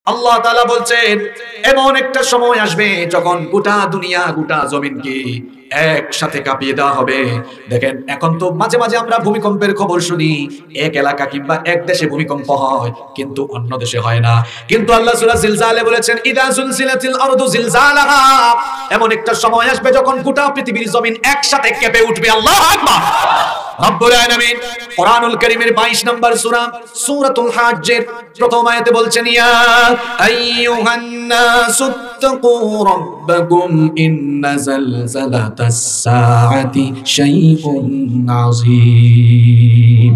আল্লাহ তাআলা বলছেন এমন একটা সময় আসবে যখন গোটা দুনিয়া গোটা জমিনকে একসাথে কাঁপিয়ে দেওয়া হবে। দেখেন এখন তো মাঝে মাঝে আমরা ভূমিকম্পের খবর শুনি, এক এলাকা কিংবা এক দেশে ভূমিকম্প হয় কিন্তু অন্য দেশে হয় না। কিন্তু আল্লাহ সূরা জিলজালে বলেছেন ইদা জুলজিলাতিল আরদু জিলজালাহা, এমন একটা সময় আসবে যখন গোটা পৃথিবীর জমিন একসাথে কেঁপে উঠবে। আল্লাহু আকবার। রব্বুল আলামিন কোরআনুল কারীমের 22 নম্বর সূরা সূরাতুল হাজ্জের প্রথম আয়াতে বলছেন ইয়া আইয়ুহান নাসুত্তাকু রাব্বাকুম ইন্না জালজালাতাস সাআতি শাইউন আযীম।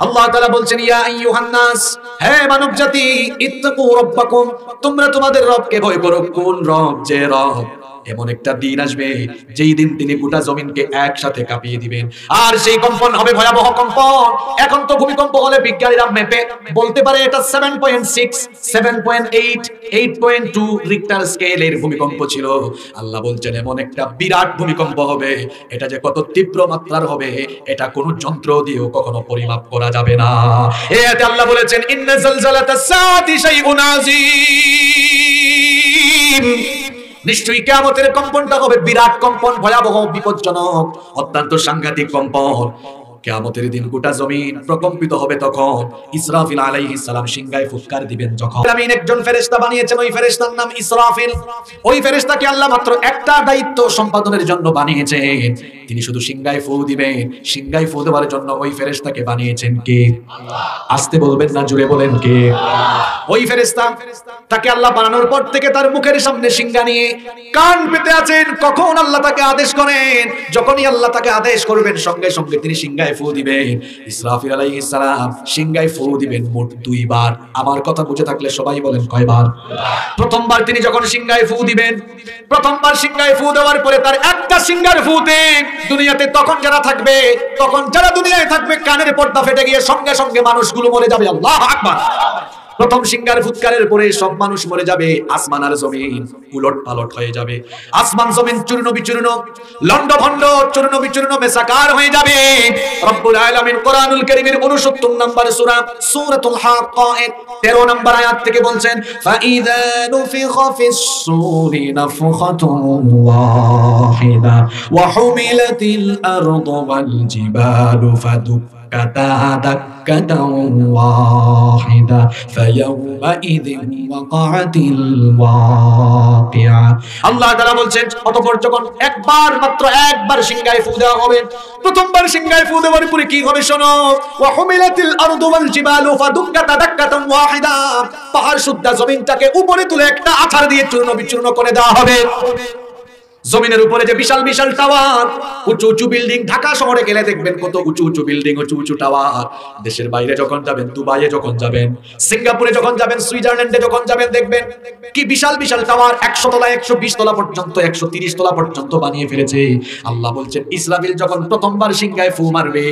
আল্লাহ তাআলা বলছেন ইয়া আইয়ুহান নাস, হে মানব জাতি, ইত্তাকু রাব্বাকুম, তোমরা তোমাদের রবকে ভয় করো। কোন রব? যে রব এমন একটা দিন আসবে যেই দিন তিনি গোটা জমিনকে একসাথে কাঁপিয়ে দিবেন, আর সেই কম্পন হবে ভয়াবহ কম্পন। এখন তো ভূমিকম্প হলে বিজ্ঞানীরা মেপে বলতে পারে এটা 7.6, 7.8, 8.2 রিক্টার স্কেলের ভূমিকম্প ছিল। আল্লাহ বলছেন এমন একটা বিরাট ভূমিকম্প হবে, এটা যে কত তীব্র মাত্রার হবে এটা কোনো যন্ত্র দিয়েও কখনো পরিমাপ করা যাবে না। এতে আল্লাহ বলেছেন ইন্না জালজালাতাস সাআতি শাইউন আযীম, নিশ্চয়ই কিয়ামতের কম্পনটা হবে বিরাট কম্পন, ভয়াবহ, বিপজ্জনক, অত্যন্ত সাংঘাতিক কম্পন। কিয়ামতের দিন গোটা জমিন প্রকম্পিত হবে। তখন ইসরাফিল আলাইহিস সালাম সিংহায় ফুৎকার দিবেন। যখন আমিন একজন ফেরেশতা বানিয়েছেন, ওই ফেরেশতার নাম ইসরাফিল। ওই ফেরেশতাকে আল্লাহ মাত্র একটা দায়িত্ব সম্পাদনের জন্য বানিয়েছেন, তিনি শুধু সিংহায় ফু দিবেন। সিংহায় ফু দেওয়ার জন্য ওই ফেরেশতাকে বানিয়েছেন কে? আল্লাহ। আসতে বলবেন না, জুড়ে বলেন কে? ওই ফেরেশতা, তাকে আল্লাহ বানানোর পর থেকে তার মুখের সামনে সিংহা নিয়ে কান পেতে আছেন। কখন আল্লাহ তাকে আদেশ করেন? যখনই আল্লাহ তাকে আদেশ করবেন সঙ্গে সঙ্গে তিনি সিংহায় ফু দিবেন। ইসরাফিল আলাইহিস সালাম সিংহায় ফু দিবেন মোট 2 বার। আমার কথা বুঝে থাকলে সবাই বলেন কয়বার? প্রথমবার তিনি যখন সিংহায় ফু দিবেন, প্রথমবার সিংহায় ফু দেওয়ার পরে তার একটা সিংহার ফুতে দুনিয়াতে তখন যারা থাকবে, তখন যারা দুনিয়ায় থাকবে কানের পর্দা ফেটে গিয়ে সঙ্গে সঙ্গে মানুষগুলো মরে যাবে। আল্লাহু আকবার। প্রথম সিংহার ফুৎকারের পরে সব মানুষ মরে যাবে। আসমান আর জমিন উলট পালট হয়ে যাবে। আসমান জমিন চূর্ণ বিচূর্ণ, লন্ডভন্ড, চূর্ণ বিচূর্ণ, মেসাকার হয়ে যাবে। রব্বুল আলামিন কোরআনুল কারীমের 69 নম্বর সূরা সূরাতুল হাক্কা 13 নম্বর আয়াত থেকে বলছেন ফাইযা নুফিখা ফিস সূরি নাফখাতুন ওয়াহিদা ওয়া হুমিলাতিল আরদু ওয়াল জিবালু ফাদুক্কাতা দাক্কাতান ওয়াহিদা ফায়াউমাইযিন ওয়াকাআতিল ওয়াকিআ। আল্লাহ তাআলা বলছেন অতঃপর যখন মাত্র একবার সিংহায় ফু দেওয়া হবে, প্রথমবার সিংহায় ফু দেওয়ার পরে কি হবে শোনো, ওয়া হুমিলাতিল আরদু ওয়াল জিবালু ফাদুক্কাতা দাক্কাতান ওয়াহিদা, পাহাড় সুদ্ধা জমিনটাকে উপরে তুলে একটা আছাড় দিয়ে চূর্ণ বিচূর্ণ করে দেওয়া হবে। জমিনের উপরে যে বিশাল বিশাল টাওয়ার, উঁচু উঁচু বিল্ডিং, ঢাকা শহরে গেলে দেখবেন কত উঁচু উঁচু বিল্ডিং, উঁচু উঁচু টাওয়ার। দেশের বাইরে যখন যাবেন, দুবাইয়ে যখন যাবেন, সিঙ্গাপুরে যখন যাবেন, সুইজারল্যান্ডে যখন যাবেন, দেখবেন কি বিশাল বিশাল টাওয়ার, 100 তলা, 120 তলা পর্যন্ত, 130 তলা পর্যন্ত বানিয়ে ফেলেছে। আল্লাহ বলছেন ইসরাফিল যখন প্রথমবার সিংহায় ফু মারবে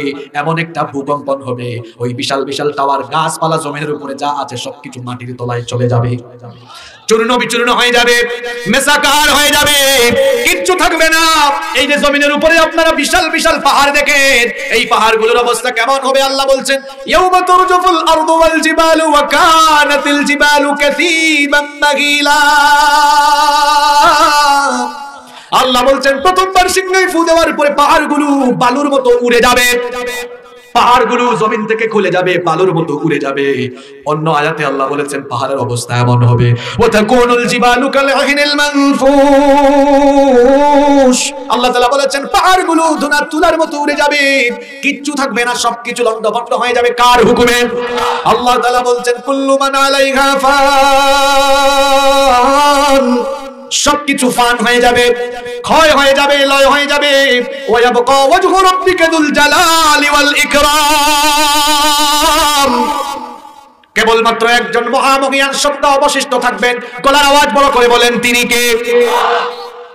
এমন একটা ভূকম্পন হবে, ওই বিশাল বিশাল টাওয়ার, গাছপালা, জমিনের উপরে যা আছে সবকিছু মাটির তলায় চলে যাবে, চূর্ণ বিচূর্ণ হয়ে যাবে, মেসাকার হয়ে যাবে, কিচ্ছু থাকবে না। এই যে জমিনের উপরে আপনারা বিশাল বিশাল পাহাড় দেখেন, এই পাহাড়গুলোর অবস্থা কেমন হবে? আল্লাহ বলছেন ইয়াউমা তুরজুফুল আরদু ওয়াল জিবালু ওয়া কানাতিল জিবালু কাসীবান মাগীলা। আল্লাহ বলছেন প্রথমবার সিংহায় ফু দেওয়ার পরে পাহাড়গুলো বালুর মতো উড়ে যাবে, পাহাড়গুলো জমিন থেকে খুলে যাবে, বালুর মতো উড়ে যাবে। অন্য আয়াতে আল্লাহ বলেছেন পাহাড়ের অবস্থা এমন হবে ওয়া তাকুনুল জিবালু কালহিনিল মানফুশ। আল্লাহ তাআলা বলেছেন পাহাড়গুলো ধুনার তুলার মতো উড়ে যাবে, কিচ্ছু থাকবে না, সবকিছু লন্ডভন্ড হয়ে যাবে। কার হুকুমে? আল্লাহ তাআলা বলছেন কুল্লু মান আলাইহা ফান, সবকিছু ফান হয়ে যাবে, ক্ষয় হয়ে যাবে, লয় হয়ে যাবে। ওয়া ইয়াবকা ওয়াজহু রাব্বিকা যুল জালালি ওয়াল ইকরাম, কেবলমাত্র একজন মহামহিয়ান সত্তা অবশিষ্ট থাকবেন। গলার আওয়াজ বড় করে বলেন তিনি কে?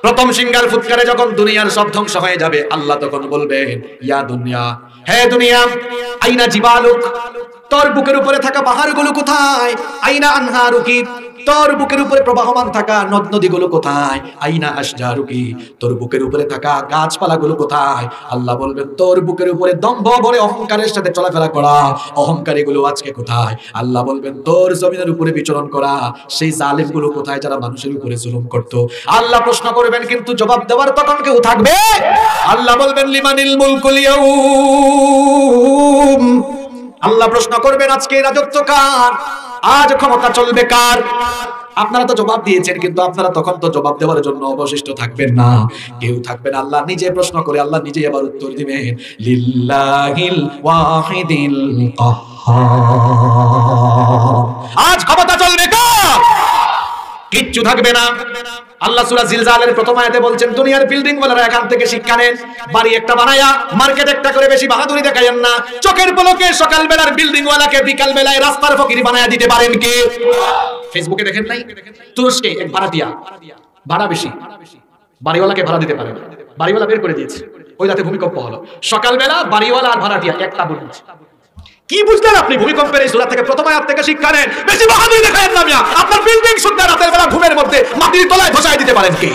প্রথম সিংহার ফুৎকারে যখন দুনিয়ার সব ধ্বংস হয়ে যাবে আল্লাহ তখন বলবেন ইয়া দুনিয়া, হে দুনিয়া, আইনা জিবালুক, তোর বুকের উপরে থাকা পাহাড়গুলো কোথায়? আইনা আনহারুকি, তোর বুকের উপরে প্রবাহমান থাকা নদ নদীগুলো কোথায়? আইনা আশজারুকি, তোর বুকের উপরে থাকা গাছপালাগুলো কোথায়? আল্লাহ বলবেন তোর বুকের উপরে দম্ভ ভরে অহংকারের সাথে চলাফেরা করা অহংকারীগুলো আজকে কোথায়? আল্লাহ বলবেন তোর জমিনের উপরে বিচরণ করা সেই জালিমগুলো কোথায় যারা মানুষের উপরে জুলুম করত? আল্লাহ প্রশ্ন করবেন, কিন্তু জবাব দেওয়ার তখন কেউ থাকবে? আল্লাহ বলবেন লিমানিল মুলকুল ইয়াউম, আল্লাহ প্রশ্ন করবেন আজকে রাজত্ব কার? আজ ক্ষমতা চলবে কার? আপনারা তো জবাব দিয়েছেন, কিন্তু আপনারা তখন তো জবাব দেওয়ার জন্য অবশিষ্ট থাকবেন না, কেউ থাকবেন। আল্লাহ নিজে প্রশ্ন করে আল্লাহ নিজেই আবার উত্তর দিবেন, লিল্লাহিল ওয়াহিদিল কাহ্হার। আজ ক্ষমতা চলবে কার? কিচ্ছু থাকবে না। আল্লাহ সূরা জিলজালের প্রথম আয়াতে বলছেন দুনিয়ার বিল্ডিং ওয়ালারা এখান থেকে শিক্ষা নেন, বাড়ি একটা বানায়া মার্কেট একটা করে বেশি বাহাদুরি দেখায়েন না। চোখের পলকে সকাল বেলার বিল্ডিং ওয়ালাকে বিকাল বেলায় রাস্তার ফকির বানায়া দিতে পারেন কে? ফেসবুকে দেখেন নাই, তুরস্কে এক ভাড়াটিয়া, ভাড়া বেশি, বাড়িওয়ালাকে ভাড়া দিতে পারে না, বাড়িওয়ালা বের করে দিয়েছে। ওই রাতে ভূমিকম্প হলো, সকালবেলা বাড়িওয়ালা আর ভাড়াটিয়া একটা বলছে। কি বুঝলেন আপনি ভূমিকম্পের এই সূরা থেকে? প্রথম আয়াত থেকে শিক্ষা নেন, বেশি বাহাদুরি দেখায়েন না মিয়া। আপনার বিল্ডিং সুদ্ধা রাতের বেলা ঘুমের মধ্যে মাটির তলায় ধসায় দিতে পারেন কে?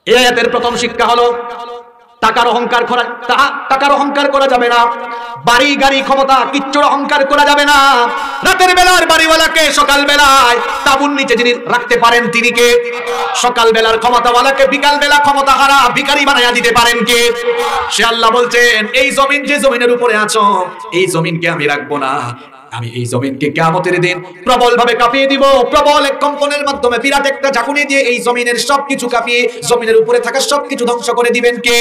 এই আয়াতের প্রথম শিক্ষা হলো টাকার অহংকার করা যাবে না, বাড়ি গাড়ি ক্ষমতা কিচ্ছুর অহংকার করা যাবে না। রাতের বেলার বাড়িওয়ালাকে সকাল বেলায় তাবুর নিচে যিনি রাখতে পারেন তিনি কে? সকাল বেলার ক্ষমতাওয়ালাকে বিকাল বেলা ক্ষমতা হারা ভিখারি বানায়া দিতে পারেন কে? সে আল্লাহ বলছেন এই জমিন, যে জমিনের উপরে আছো এই জমিনকে আমি রাখবো না, আমি এই জমিনকে কিয়ামতের দিন প্রবল ভাবে কাঁপিয়ে দিব। প্রবল এক কম্পনের মাধ্যমে বিরাট একটা ঝাঁকুনি দিয়ে এই জমিনের সবকিছু কাঁপিয়ে জমিনের উপরে থাকা সবকিছু ধ্বংস করে দিবেন কে?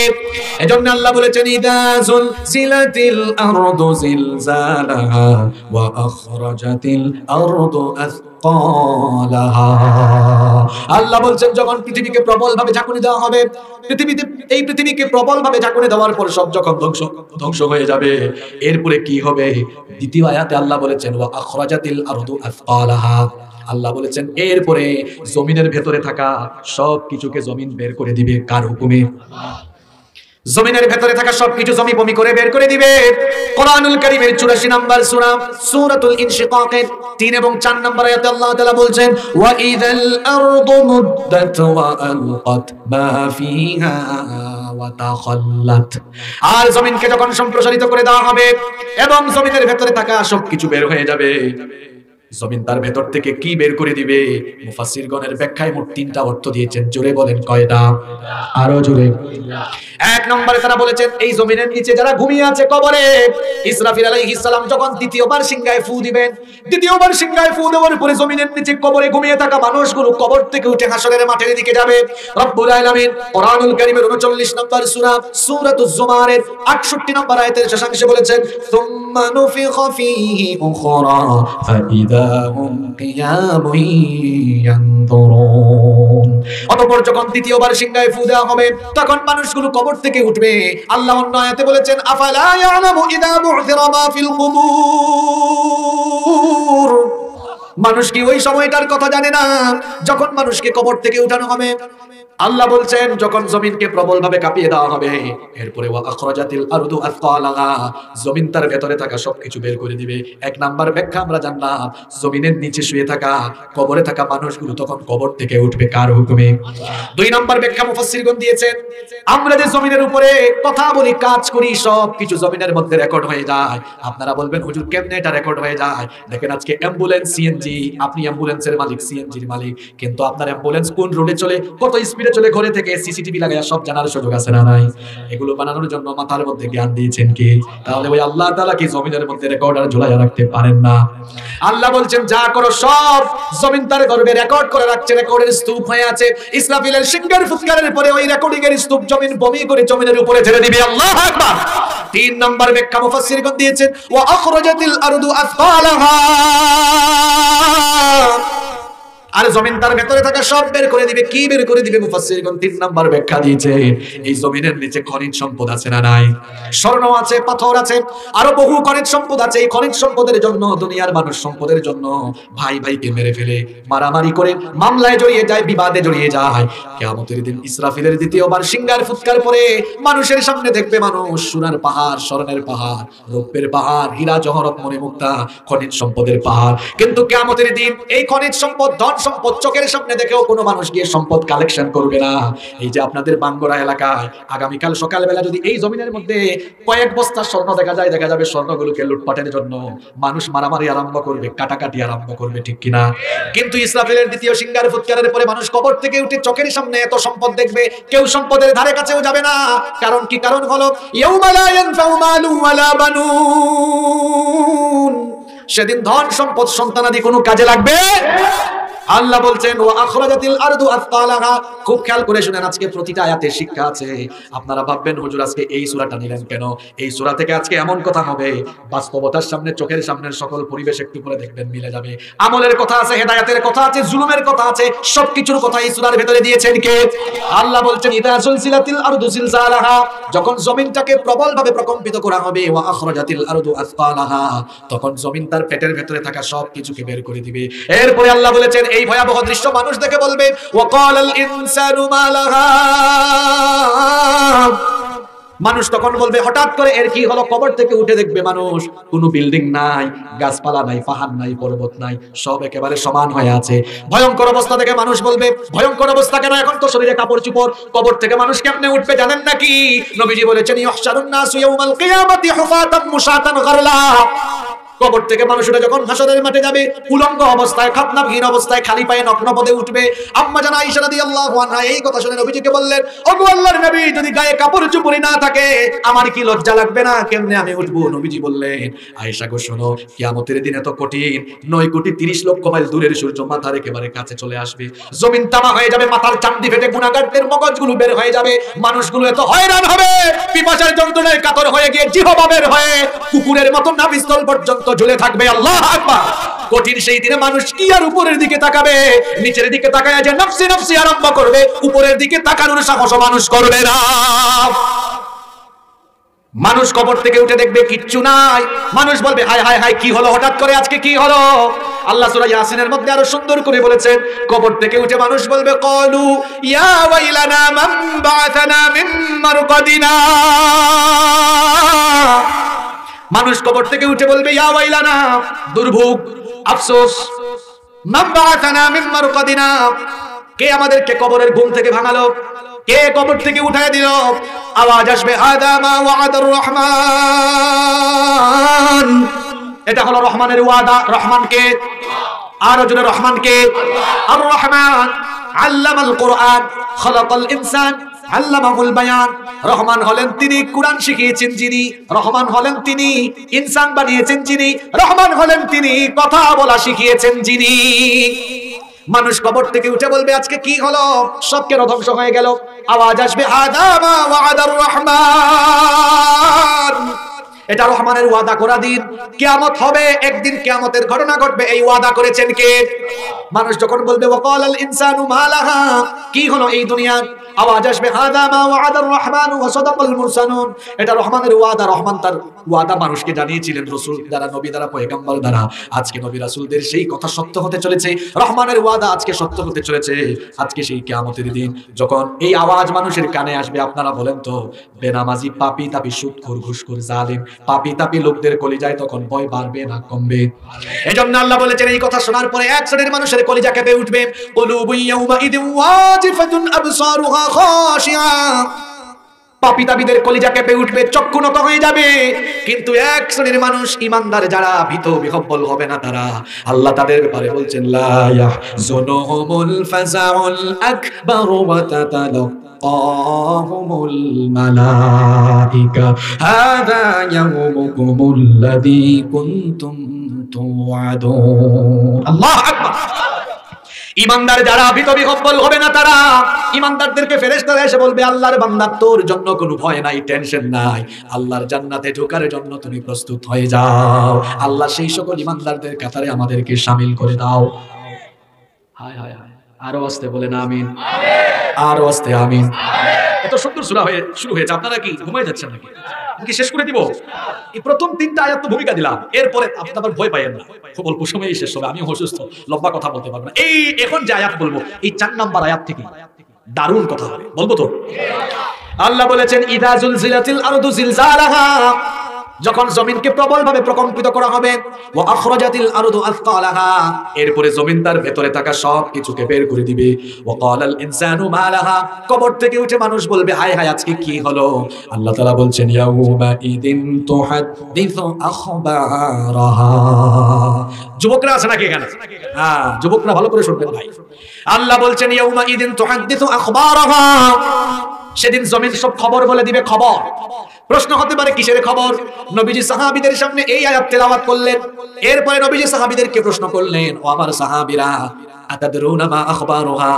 এজন্য আল্লাহ বলেছেন ইদা যুলজিলাতিল আরদু জিলজালাহা ওয়া আখরাজাতিল আরদু আসকালাহা। আল্লাহ বলছেন যখন পৃথিবীকে প্রবল ভাবে ঝাঁকুনি দেওয়া হবে, এই পৃথিবীকে প্রবল ভাবে ঝাঁকুনি দেওয়ার পর সব যখন ধ্বংস হয়ে যাবে, এরপরে কি হবে? দ্বিতীয় আয়াতে আল্লাহ বলেছেন ওয়া আখরাজাতিল আরদু আসকালাহা। আল্লাহ বলেছেন এরপরে জমিনের ভেতরে থাকা সব কিছুকে জমিন বের করে দিবে। কার হুকুমে? জমিনের ভেতরে থাকা সবকিছু জমি বমি করে বের করে দিবে। কোরআনুল কারীমের 84 নম্বর সূরা সূরাতুল ইনশিকাকের 3 এবং 4 নম্বর আয়াতে আল্লাহ তাআলা বলছেন ওয়া ইযাল আরদু মুদ্দাত ওয়া আলকাত মা ফিহা ওয়া তাখাল্লাত। আর জমিনকে যখন সম্প্রসারিত করে দেওয়া হবে এবং জমিনের ভেতরে থাকা সবকিছু বের হয়ে যাবে, জমিন তার ভেতর থেকে কি বের করে দিবে? মুফাসসিরগণের ব্যাখ্যায় মোট 3টা অর্থ দিয়েছেন। জোরে বলেন কয়টা? আরো জোরে। এক নম্বরে তারা বলেছেন এই জমিনের নিচে যারা ঘুমিয়ে আছে কবরে, ইসরাফিল আলাইহিস সালাম যখন দ্বিতীয়বার সিংহায় ফু দিবেন, দ্বিতীয়বার সিংহায় ফু দেওয়ার পরে জমিনের নিচে কবরে ঘুমিয়ে থাকা মানুষগুলো কবর থেকে উঠে হাসরের মাঠের দিকে যাবে। রব্বুল আলামিন কোরআনুল কারীমের 39 নম্বর সূরা সূরাতুজ জুমারের 68 নম্বর আয়াতের শেষাংশে বলেছেন সুম্মা নুফিখা ফীহি উখরা ফাইদা হুম কিয়ামুন ইয়ানজুরুন। অতঃপর যখন দ্বিতীয়বার সিংহায় ফু দেওয়া হবে তখন মানুষগুলো কবর থেকে উঠবে। আল্লাহ অন্য আয়াতে বলেছেন আফালা ইয়ালামু ইযা বু'থিরা মা ফিল কুবুর। মানুষ কি ওই সময়টার কথা জানে না যখন মানুষকে কবর থেকে উঠানো হবে? আল্লাহ বলছেন যখন জমিনকে প্রবল ভাবে কাঁপিয়ে দেওয়া হবে, এরপরে ওয়া আখরাজাতিল আরদু আসকালাহা, জমিন তার ভেতরে থাকা সবকিছু বের করে দিবে। এক নাম্বার ব্যাখ্যা আমরা জানলাম, জমিনের নিচে শুয়ে থাকা কবরে থাকা মানুষগুলো তখন কবর থেকে উঠবে কার হুকুমে? 2 নাম্বার ব্যাখ্যা মুফাসসিরগণ দিয়েছেন, আমরা যে জমিনের উপরে কথা বলি, কাজ করি, সবকিছু জমিনের মধ্যে রেকর্ড হয়ে যায়। আপনারা বলবেন হুজুর কেমনে এটা রেকর্ড হয়ে যায়? দেখেন আজকে অ্যাম্বুলেন্স, সিএনজি, আপনি অ্যাম্বুলেন্সের মালিক, সিএনজির মালিক, কিন্তু আপনার অ্যাম্বুলেন্স কোন রোডে চলে, কত স্পিডে চলে, ঘরে থেকে সিসিটিভি লাগায়া সব জানার সুযোগ আছে না নাই? এগুলো বানানোর জন্য মাথার মধ্যে জ্ঞান দিয়েছেন কি? তাহলে ওই আল্লাহ তাআলা কি জমিনের মধ্যে রেকর্ডার ঝুলাইয়া রাখতে পারেন না? আল্লাহ বলছেন যা করো সব জমিন তার গর্ভে রেকর্ড করে রাখছে, রেকর্ডের স্তূপ হয়ে আছে। ইসরাফিলের সিংহের ফুৎকারের পরে ওই রেকর্ডিং এর স্তূপ জমিন বমি করে জমিনের উপরে ছেড়ে দিবে। আল্লাহু আকবার। 3 নম্বর ব্যাখ্যা মুফাসসিরগণ দিয়েছেন ওয়া আখরাজাতিল আরদু আসকালাহা। আর জমিন তার ভেতরে থাকা সব বের করে দিবে। কি বের করে দিবে? মুফাসসিরগণ 3 নাম্বার ব্যাখ্যা দিয়েছে, এই জমিনের নিচে খনিজ সম্পদ আছে না নাই? স্বর্ণ আছে, পাথর আছে, আরো বহু খনিজ সম্পদ আছে। এই খনিজ সম্পদের জন্য দুনিয়ার মানুষ সম্পদের জন্য ভাই ভাইকে মেরে ফেলে, মারামারি করে, মামলায় জড়িয়ে যায়, বিবাদে জড়িয়ে যায়। কিয়ামতের দিন ইসরাফিলের দ্বিতীয়বার সিংহার ফুৎকার পরে মানুষের সামনে দেখবে মানুষ সোনার পাহাড়, স্বর্ণের পাহাড়, রৌপ্যের পাহাড়, হীরা জহরত মণি মুক্তা, খনিজ সম্পদের পাহাড়। কিন্তু কিয়ামতের দিন এই খনিজ সম্পদ, ধন সম্পদ চোখের সামনে দেখেও কোনো মানুষ গিয়ে সম্পদ কালেকশন করবে না। এই যে আপনাদের বাঙ্গরা এলাকায় আগামীকাল সকালবেলা যদি এই জমিনের মধ্যে কয়েক বস্তা স্বর্ণ দেখা যায়, দেখা যাবে স্বর্ণগুলোকে লুটপাটের জন্য মানুষ মারামারি আরম্ভ করবে, কাটাকাটি আরম্ভ করবে, ঠিক কিনা? কিন্তু ইসরাফিলের দ্বিতীয় সিংহার ফুৎকারের পরে মানুষ কবর থেকে উঠে চোখের সামনে এত সম্পদ দেখবে, কেউ সম্পদের ধারে কাছেও যাবে না। কারণ কি? কারণ হলো ইয়াউমা লা ইয়ানফাউ মালু ওয়ালা বানুন, সেদিন ধন সম্পদ সন্তানাদি কোনো কাজে লাগবে। আল্লাহ বলছেন ওয়া আখরাজাতিল আরদু আসকালাহা। খুব খেয়াল করে শুনেন, আজকে প্রতিটা আয়াতে শিক্ষা আছে। আপনারা ভাববেন হুজুর আজকে এই সূরাটা নিলেন কেন? এই সূরা থেকে আজকে এমন কথা হবে, বাস্তবতার সামনে চোখের সামনের সকল পরিবেশ একটু করে দেখবেন মিলে যাবে। আমলের কথা আছে, হেদায়েতের কথা আছে, জুলুমের কথা আছে, সবকিছুর কথা এই সূরার ভিতরে দিয়েছেন কে? আল্লাহ বলছেন ইদা সুলসিলাতিল আরদু সিলসালাহা, যখন জমিনটাকে প্রবলভাবে প্রকম্পিত করা হবে, ওয়া আখরাজাতিল আরদু আসকালাহা, তখন জমিন তার পেটের ভিতরে থাকা সবকিছুকে বের করে দিবে। এরপরে আল্লাহ বলেছেন এই ভয়াবহ দৃশ্য মানুষ দেখে বলবে ওয়াকালাল ইনসানু মা লাহা, মানুষ তখন বলবে হঠাৎ করে এর কি হলো? কবর থেকে উঠে দেখবে মানুষ কোনো বিল্ডিং নাই, গাছপালা নাই, পাহাড় নাই, পর্বত নাই, সব একেবারে সমান হয়ে আছে। ভয়ঙ্কর অবস্থা দেখে মানুষ বলবে ভয়ঙ্কর অবস্থা কেন? এখন তো শরীরে কাপড় চোপড়, কবর থেকে মানুষ কেমনে উঠবে জানেন নাকি? নবীজি বলেছেন ইহশারুন নাসু ইয়াউমাল কিয়ামাতি হুফাতান মুশাতান গারলা, কবর থেকে মানুষরা যখন হাসরের মাঠে যাবে উলঙ্গ অবস্থায়, খাতনাবিহীন অবস্থায়, খালি পায়ে নগ্ন পদে উঠবে। আম্মা জান আয়েশা রাদিয়াল্লাহু আনহা এই কথা শুনে নবীজিকে বললেন ওগো আল্লাহর নবী, যদি গায়ে কাপড় চোপড় না থাকে আমার কি লজ্জা লাগবে না? কেমনে আমি উঠবো? নবীজি বললেন আয়েশা গো শোনো, কিয়ামতের দিন এত কঠিন, 9 কোটি 30 লক্ষ মাইল দূরের সূর্য মাথার একেবারে কাছে চলে আসবে, জমিন তামা হয়ে যাবে, মাথার চামড়ি ফেটে গুনাহগারদের মগজগুলো বের হয়ে যাবে, মানুষগুলো এত হয়রান হবে, পিপাসার যন্ত্রণায় কাতর হয়ে গিয়ে জিহবা বের হয়ে কুকুরের মতো নাভিস্থল পর্যন্ত ঝুলে থাকবে। আল্লাহু আকবার। কঠিন সেই দিনে মানুষ কি আর উপরের দিকে তাকাবে? নিচের দিকে তাকায় যে নফসি নফসি আরম্ভ করবে, উপরের দিকে তাকানোর সাহস মানুষ করবে না। মানুষ কবর থেকে উঠে দেখবে কিচ্ছু নাই, মানুষ বলবে হায় হায় হায় কি হলো হঠাৎ করে, আজকে কি হলো? আল্লাহ সূরা ইয়াসিনের মধ্যে আরো সুন্দর করে বলেছেন, কবর থেকে উঠে মানুষ বলবে ক্বালু ইয়া ওয়াইলানা মান বা'আথানা মিন মারকাদিনা, মানুষ কবর থেকে উঠে বলবে ইয়া ওয়াইলানা, দুর্ভোগ, আফসোস, মান বা'আথানা মিন মারকাদিনা, কে আমাদেরকে কবরের ঘুম থেকে ভাঙালো, কে কবর থেকে উঠায় দিল? আওয়াজ আসবে হাদা মা ওয়া'দার রহমান, এটা হলো রহমানের ওয়াদা। রহমান কে? আর জোরে রহমান কে? আর রহমান আল্লামাল কোরআন খালাকাল ইনসান আল্লামাহুল বায়ান। রহমান হলেন তিনি, কোরআন শিখিয়েছেন যিনি, রহমান হলেন তিনি, ইনসান বানিয়েছেন যিনি, রহমান হলেন তিনি, কথা বলা শিখিয়েছেন যিনি। মানুষ কবর থেকে উঠে বলবে আজকে কি হলো? সব কেন ধ্বংস হয়ে গেল? আওয়াজ আসবে হাদা মা ওয়া'দার রহমান, এটা রহমানের ওয়াদা করা দিন, কিয়ামত হবে, একদিন কিয়ামতের ঘটনা ঘটবে, এই ওয়াদা করেছেন কে? মানুষ যখন বলবে ওয়াকালাল ইনসানু মা লাহা, কি হলো এই দুনিয়া? আওয়াজ আসবে হাদা মা ওয়া'দার রহমান ওয়া সাদাকাল মুরসালুন, এটা রহমানের ওয়াদা, রহমান তার ওয়াদা মানুষকে জানিয়েছিলেন রাসূল দ্বারা, নবী দ্বারা, পয়গম্বর দ্বারা। আজকে নবী রাসূলদের সেই কথা সত্য হতে চলেছে, রহমানের ওয়াদা আজকে সত্য হতে চলেছে। আজকে সেই কিয়ামতের দিন যখন এই আওয়াজ মানুষের কানে আসবে, আপনারা বলেন তো বেনামাজি, পাপী তাপী, সুদখোর, ঘুষখোর, জালিম, পাপী তাপী লোকদের কলিজায় তখন ভয় বাড়বে না কমবে? এজন্য আল্লাহ বলেছেন এই কথা শোনার পরে এক শ্রেণীর মানুষের কলিজা কেঁপে উঠবে, কুলুবু ইয়াউমাইদিন ওয়াজিফাতুন আবসারুহা খাশিআ, পাপী তাপীদের কলিজা কেঁপে উঠবে, চক্ষু নত হয়ে যাবে। কিন্তু এক শ্রেণীর মানুষ ইমানদার যারা ভীত বিহব্বল হবে না তারা, আল্লাহ তাদের ব্যাপারে বলছেন লা ইয়াহজুনুহুমুল ফাযাউল আকবার ওয়া তাতালাক্কাহুমুল মালাইকা হাযা ইয়াউমুকুমুল্লাযী কুনতুম তুআদুন। আল্লাহু আকবার। ইমানদার যারা ভীত বিহব্বল হবে না তারা, ইমানদারদেরকে ফেরেশতারা এসে বলবে আল্লাহর বান্দা তোর জন্য কোনো ভয় নাই, টেনশন নাই, আল্লাহর জান্নাতে ঢোকার জন্য তুমি প্রস্তুত হয়ে যাও। আল্লাহ সেই সকল ইমানদারদের কাতারে আমাদেরকে শামিল করে দাও। হায় হায় হায়, আরো আস্তে বলেন আমিন, আরো আস্তে আমিন। এত সুন্দর সূরা হয়ে শুরু হয়েছে, আপনারা কি ঘুমায় যাচ্ছেন নাকি? কি শেষ করে দিব? এই প্রথম 3টা আয়াত তো ভূমিকা দিলাম, এরপরে আপনারা ভয় পাইয়েন না, খুব অল্প সময়েই শেষ হবে। আমি অসুস্থ, লম্বা কথা বলতে পারবো না। এই এখন যে আয়াত বলবো, এই 4 নাম্বার আয়াত থেকে দারুণ কথা হবে, বলবো তো? আল্লাহ বলেছেন ইদা জুলজিলাতিল আরদু জিলজালাহা, যখন জমিনকে প্রবলভাবে প্রকম্পিত করা হবে, ওয়া আখরাজাতিল আরদু আসকালাহা, এরপরে জমিন তার ভেতরে থাকা সব কিছুকে বের করে দিবে। ওয়া ক্বালাল ইনসানু মা লাহা, কবর থেকে উঠে মানুষ বলবে হায় হায় আজকে কি হলো? আল্লাহ তাআলা বলছেন ইয়াউমা ইদিন তুহাদ্দিসু আখবারাহা। যুবকরা আছে নাকি এখানে? হ্যাঁ, যুবকরা ভালো করে শুনবেন ভাই। আল্লাহ বলছেন ইয়াউমা ইদিন তুহাদ্দিসু আখবারাহা, সেদিন জমিন সব খবর বলে দিবে। খবর, প্রশ্ন হতে পারে কিসের খবর? নবীজি সাহাবীদের সামনে এই আয়াত তেলাওয়াত করলেন, এরপরে নবীজি সাহাবীদেরকে প্রশ্ন করলেন, ও আমার সাহাবীরা, আতাদরুনা মা আখবারুহা,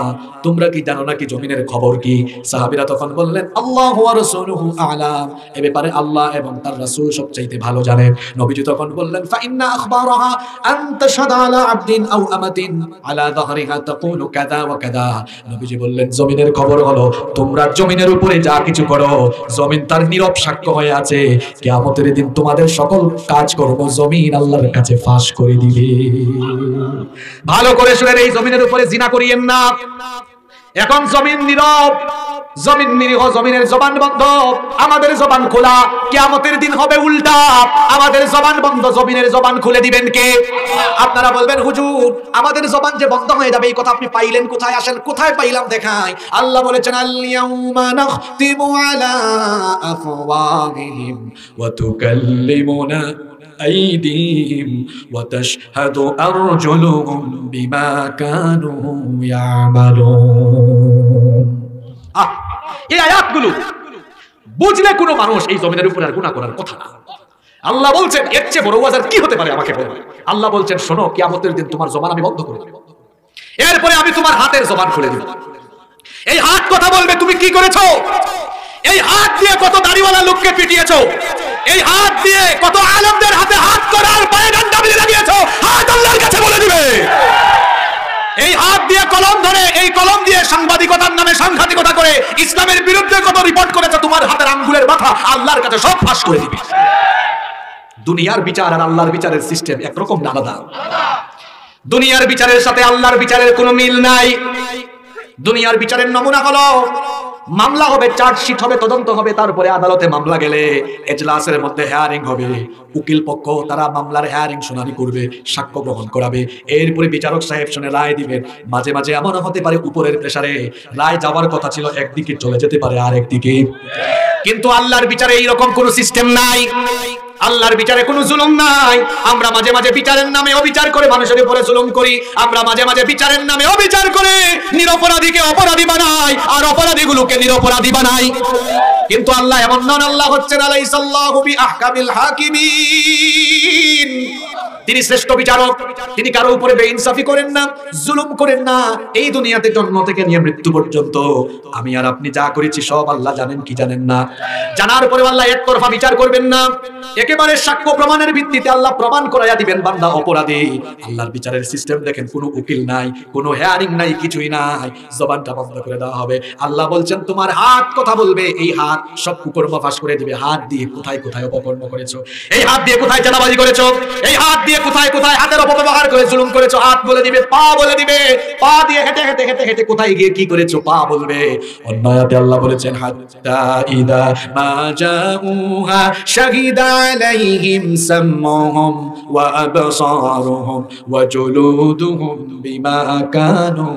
তোমরা কি জানো নাকি জমিনের খবর কি? সাহাবীরা তখন বললেন আল্লাহু ওয়া রাসূলুহু আ'লাম, এ ব্যাপারে আল্লাহ এবং তার রাসূল সবচাইতে ভালো জানেন। নবীজি তখন বললেন ফা ইন্না আখবারুহা আন তাশহাদা আলা আবদিন আও আমাতিন আলা যাহরিহা তাকুলু কাযা ওয়া কাযা। নবীজি বললেন জমিনের খবর হলো তোমরা জমিনের উপরে যা কিছু করো, জমিন তার নীরব সাক্ষ্য হয়ে আছে। কিয়ামতের দিন তোমাদের সকল কাজকর্ম জমিন আল্লাহর কাছে ফাঁস করে দিবে। ভালো করে শুনেন, এই জমিনের উপরে জিনা করিয়েন না। এখন জমিন নীরব, জমিন নিরীহ, জমিনের জবান বন্ধ, আমাদের জবান খোলা। কিয়ামতের দিন হবে উল্টা, আমাদের জবান বন্ধ, জমিনের জবান খুলে দিবেন কে? আপনারা বলবেন হুজুর আমাদের জবান যে বন্ধ হয়ে যাবে, এই কথা আপনি পাইলেন কোথায়? আসেন কোথায় পাইলাম দেখাই। আল্লাহ বলেছেন আল ইয়াউমা নাখতিমু আলা আফওয়াহিহিম ওয়া তুকাল্লিমুনা أيديهم وتشهد أرجلهم بما كانوا يعملون। এই আয়াতগুলো বুঝলে কোনো মানুষ এই জমিনের উপর আর গুনাহ করার কথা না। আল্লাহ বলছেন এর চেয়ে বড় ওয়াজ আর কি হতে পারে আমাকে বলো। আল্লাহ বলছেন শোনো, কিয়ামতের দিন তোমার জবান আমি বন্ধ করে দেব, এরপরে আমি তোমার হাতের জবান খুলে দেব। এই হাত কথা বলবে তুমি কি করেছো, এই হাত দিয়ে কত দাড়িওয়ালা লোককে পিটিয়েছো, এই হাত দিয়ে কত আলেমদের হাতে হাত করার পায়ে ডান্ডা মেরে লাগিয়েছো, হাত আল্লাহর কাছে বলে দিবে। এই হাত দিয়ে কলম ধরে, এই কলম দিয়ে সাংবাদিকতার নামে সাংঘাতিকতা করে ইসলামের বিরুদ্ধে কত রিপোর্ট করেছে, তোমার হাতের আঙ্গুলের মাথা আল্লাহর কাছে সব ফাঁস করে দিবে। দুনিয়ার বিচার আর আল্লাহর বিচারের সিস্টেম একরকম না, আলাদা। দুনিয়ার বিচারের সাথে আল্লাহর বিচারের কোনো মিল নাই। দুনিয়ার বিচারের নমুনা হলো মামলা হবে, চার্জশিট হবে, তদন্ত হবে, তারপরে আদালতে মামলা গেলে এজলাসের মধ্যে হেয়ারিং হবে, উকিল পক্ষ তারা মামলার হেয়ারিং শুনানি করবে, সাক্ষ্য গ্রহণ করাবে, এরপরে বিচারক সাহেব শুনে রায় দিবেন। মাঝে মাঝে এমন হতে পারে উপরের প্রেসারে রায় যাওয়ার কথা ছিল একদিকে চলে যেতে পারে আরেক দিকে। কিন্তু আল্লাহর বিচারে এইরকম কোনো সিস্টেম নাই, আল্লাহর বিচারে কোনো জুলুম নাই। আমরা মাঝে মাঝে বিচারের নামে অবিচার করে মানুষের উপরে জুলুম করি, আমরা মাঝে মাঝে বিচারের নামে অবিচার করে নিরপরাধীকে অপরাধী বানাই আর অপরাধীগুলোকে নিরপরাধী বানাই। কিন্তু আল্লাহ এমন নন, আল্লাহ হচ্ছেন আলাইসাল্লাহু বিআহকামিল হাকিমিন, তিনি শ্রেষ্ঠ বিচারক। তিনি কারো উপরে বেইনসাফি করেন না, জুলুম করেন না। এই দুনিয়াতে জন্ম থেকে নিয়ে মৃত্যু পর্যন্ত আমি আর আপনি যা করেছি সব আল্লাহ জানেন কি জানেন না? জানার পরে আল্লাহ একতরফা বিচার করবেন না, একেবারে সাক্ষ্য প্রমাণের ভিত্তিতে আল্লাহ প্রমাণ করাইয়া দিবেন বান্দা অপরাধী। আল্লাহর বিচারের সিস্টেম দেখেন, কোনো উকিল নাই, কোনো হেয়ারিং নাই, কিছুই নাই, জবানটা বন্ধ করে দেওয়া হবে। আল্লাহ বলছেন তোমার হাত কথা বলবে, এই হাত সব কুকর্ম ফাঁস করে দিবে। হাত দিয়ে কোথায় কোথায় অপকর্ম করেছো, এই হাত দিয়ে কোথায় চাঁদাবাজি করেছো, এই হাত দিয়ে কোথায় কোথায় হাতের অপব্যবহার করে জুলুম করেছো, হাত বলে দিবে। পা বলে দিবে, পা দিয়ে হেঁটে হেঁটে হেঁটে হেঁটে কোথায় গিয়ে কি করেছো পা বলবে। অন্য আয়াতে আল্লাহ বলেছেন হাত্তা ইদা মা জাউহা শাহিদা আলাইহিম সামউহুম ওয়া আবসারুহুম ওয়া জুলুদুহুম বিমা কানু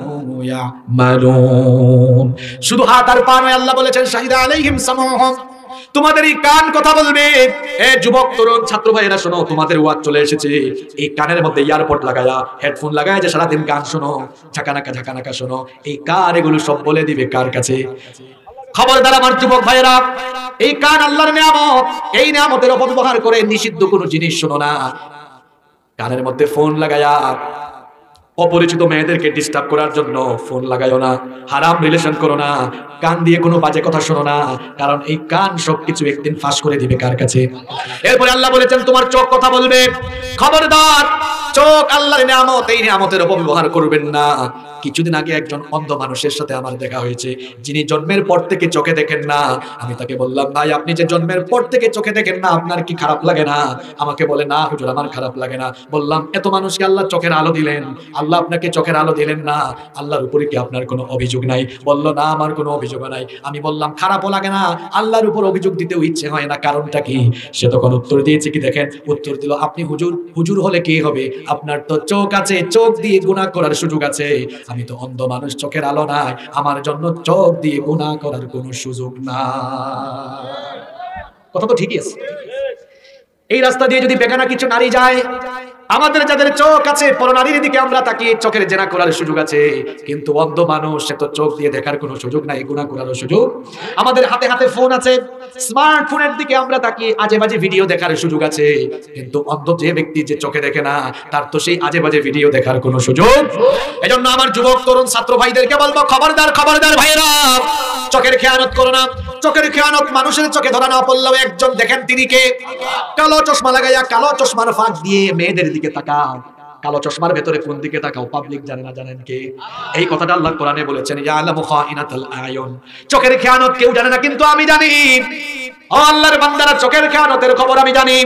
ইয়ামালুন। শুধু হাত আর পা নয়, আল্লাহ বলেছেন শাহিদা আলাইহিম সামউহুম, তোমাদের এই কান কথা বলবে। এ যুবক তরুণ ছাত্র ভাইয়েরা শোনো, তোমাদের ওয়াজ চলে এসেছে। এই কানের মধ্যে ইয়ারপড লাগায়া, হেডফোন লাগায়া যে সারাদিন গান শোনো, ঝাঁকানাকা ঝাঁকানাকা শোনো, এই কান এগুলো সব বলে দিবে কার কাছে? খবরদার আমার যুবক ভাইয়েরা, এই কান আল্লাহর নিয়ামত, এই নিয়ামতের অপব্যবহার করে নিষিদ্ধ কোনো জিনিস শোনো না। কানের মধ্যে ফোন লাগায়া অপরিচিত মেয়েদেরকে ডিস্টার্ব করার জন্য ফোন লাগাইও না, হারাম রিলেশন করো না, কান দিয়ে কোনো বাজে কথা শোনো না, কারণ এই কান সবকিছু একদিন ফাঁস করে দিবে কার কাছে? এরপরে আল্লাহ বলেছেন তোমার চোখ কথা বলবে। খবরদার চোখ আল্লাহর নিয়ামত, এই নিয়ামতের অপব্যবহার করবেন না। কিছুদিন আগে একজন অন্ধ মানুষের সাথে আমার দেখা হয়েছে, যিনি জন্মের পর থেকে চোখে দেখেন না। আমি তাকে বললাম, ভাই আপনি যে জন্মের পর থেকে চোখে দেখেন না, আপনার কি খারাপ লাগে না? আমাকে বলে, না হুজুর আমার খারাপ লাগে না। বললাম, এত মানুষকে আল্লাহ চোখের আলো দিলেন, আল্লাহ আপনাকে চোখের আলো দিলেন না, আল্লাহর উপরে কি আপনার কোনো অভিযোগ নাই? বলল, না আমার কোনো অভিযোগ নাই। আমি বললাম, খারাপও লাগে না, আল্লাহর উপর অভিযোগ দিতেও ইচ্ছে হয় না, কারণটা কি? সে তখন উত্তর দিয়েছে কি দেখেন, উত্তর দিল, আপনি হুজুর, হুজুর হলে কি হবে, আপনার তো চোখ আছে, চোখ দিয়ে গুনাহ করার সুযোগ আছে। আমি তো অন্ধ মানুষ, চোখের আলো নাই, আমার জন্য চোখ দিয়ে গুনাহ করার কোনো সুযোগ নাই। কথা তো ঠিকই আছে। এই রাস্তা দিয়ে যদি বেগানা কিছু নারী যায়, আমাদের যাদের চোখ আছে পরনারীর দিকে আমরা তাকিয়ে চোখের জেনা করার সুযোগ আছে, কিন্তু অন্ধ মানুষ সে তো চোখ দিয়ে দেখার কোনো সুযোগ নাই, গুনাহ করার সুযোগ। আমাদের হাতে হাতে ফোন আছে, স্মার্টফোনের দিকে আমরা তাকিয়ে আজে বাজে ভিডিও দেখার সুযোগ আছে, কিন্তু অন্ধ যে ব্যক্তি যে চোখে দেখে না, তার তো সেই আজে বাজে ভিডিও দেখার কোনো সুযোগ। এজন্য আমার যুবক তরুণ ছাত্র ভাইদেরকে বলবো, খবরদার খবরদার ভাইরা, চোখের খেয়ানত করো না। চোখের খেয়ানত মানুষের চোখে ধরা না পড়লেও একজন দেখেন, তিনি কে? কালো চশমা লাগাইয়া কালো চশমার ফাঁক দিয়ে মেয়েদের দিকে তাকাও, কালো চশমার ভেতরে কোন দিকে তাকাও পাবলিক জানে না, জানেন কে? এই কথাটা আল্লাহ কোরআনে বলেছেন, ইয়ালামু খাইনাতুল আয়ুন। চোখের খেয়ানত কেউ জানে না, কিন্তু আমি জানি। ও আল্লাহর বান্দারা, চোখের খেয়ানতের খবর আমি জানি।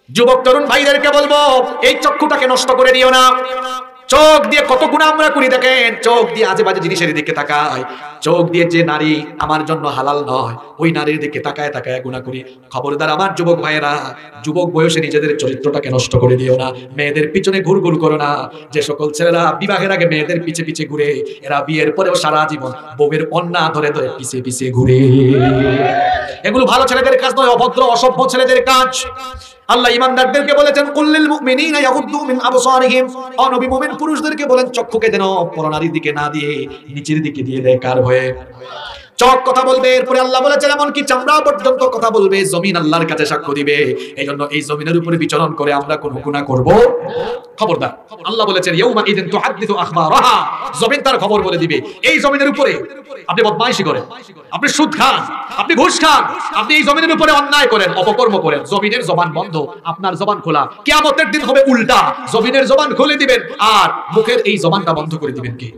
যুবক তরুণ ভাইদেরকে বলবো, এই চক্ষুটাকে নষ্ট করে দিও না। চোখ দিয়ে কত গুনাহ আমরা করি দেখেন, চোখ দিয়ে আজে বাজে জিনিসের দিকে তাকাই, চোখ দিয়ে যে নারী আমার জন্য হালাল নয় ওই নারীর দিকে তাকায় তাকায় গুনাহ করি। খবরদার আমার যুবক ভাইয়েরা, যুবক বয়সে নিজেদের চরিত্রটাকে নষ্ট করে দিও না, মেয়েদের পিছনে ঘুরঘুর করো না। যে সকল ছেলেরা বিবাহের আগে মেয়েদের পিছে পিছে ঘুরে, এরা বিয়ের পরেও সারা জীবন বউয়ের অন্না ধরে ধরে পিছে পিছে ঘুরে। এগুলো ভালো ছেলেদের কাজ নয়, অভদ্র অসভ্য ছেলেদের কাজ। আল্লাহ ঈমানদারদেরকে বলেছেন, কুল্লিল মুমিনিনা ইয়াগুদ্দু মিন আবসারিহিম। ও নবী, মুমিন পুরুষদেরকে বলেন চক্ষুকে যেন পরনারীর দিকে না দিয়ে নিচের দিকে দিয়ে দেয়। কার ভয়ে? চোখ কথা বলবে। এরপরে আল্লাহ বলেছেন, এমন কি চামড়া পর্যন্ত কথা বলবে, জমিন আল্লাহর কাছে সাক্ষ্য দিবে। এই জন্য এই জমিনের উপরে বিচরণ করে আমরা কোন গুনাহ করব খবরদার। আল্লাহ বলেছেন, ইয়াউমা ইদিন তুহাদ্দিসু আখবারাহা। জমিন তার খবর বলে দিবে। এই জমিনের উপরে আপনি বদমাইশি করেন, আপনি সুদ খান, আপনি ঘুষ খান, আপনি এই জমিনের উপরে অন্যায় করেন, অপকর্ম করেন, জমিনের জবান বন্ধ, আপনার জবান খোলা। কিয়ামতের দিন হবে উল্টা, জমিনের জবান খুলে দিবেন আর মুখের এই জবানটা বন্ধ করে দিবেন কে?